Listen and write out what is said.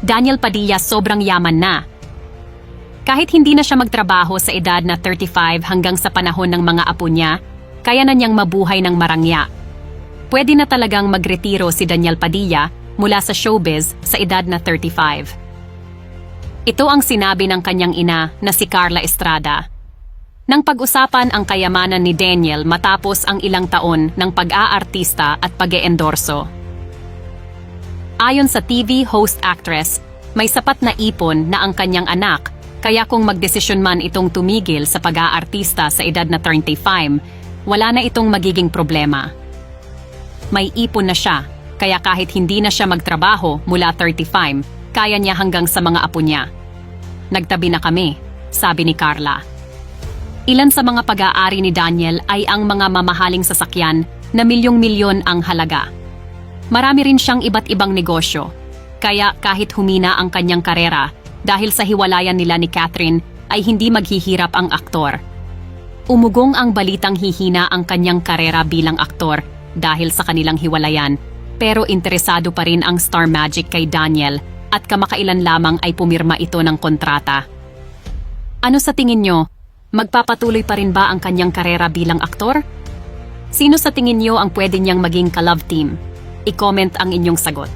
Daniel Padilla sobrang yaman na. Kahit hindi na siya magtrabaho sa edad na 35 hanggang sa panahon ng mga apo niya, kaya na niyang mabuhay ng marangya. Pwede na talagang magretiro si Daniel Padilla mula sa showbiz sa edad na 35. Ito ang sinabi ng kanyang ina na si Carla Estrada. Nang pag-usapan ang kayamanan ni Daniel matapos ang ilang taon ng pag-aartista at pag-eendorso. Ayon sa TV host-actress, may sapat na ipon na ang kanyang anak, kaya kung magdesisyon man itong tumigil sa pag-aartista sa edad na 35, wala na itong magiging problema. May ipon na siya, kaya kahit hindi na siya magtrabaho mula 35, kaya niya hanggang sa mga apo niya. Nagtabi na kami, sabi ni Carla. Ilan sa mga pag-aari ni Daniel ay ang mga mamahaling sasakyan na milyong-milyon ang halaga. Marami rin siyang iba't ibang negosyo, kaya kahit humina ang kanyang karera, dahil sa hiwalayan nila ni Catherine ay hindi maghihirap ang aktor. Umugong ang balitang hihina ang kanyang karera bilang aktor dahil sa kanilang hiwalayan, pero interesado pa rin ang Star Magic kay Daniel at kamakailan lamang ay pumirma ito ng kontrata. Ano sa tingin nyo? Magpapatuloy pa rin ba ang kanyang karera bilang aktor? Sino sa tingin nyo ang pwede niyang maging ka-love team? I-comment ang inyong sagot.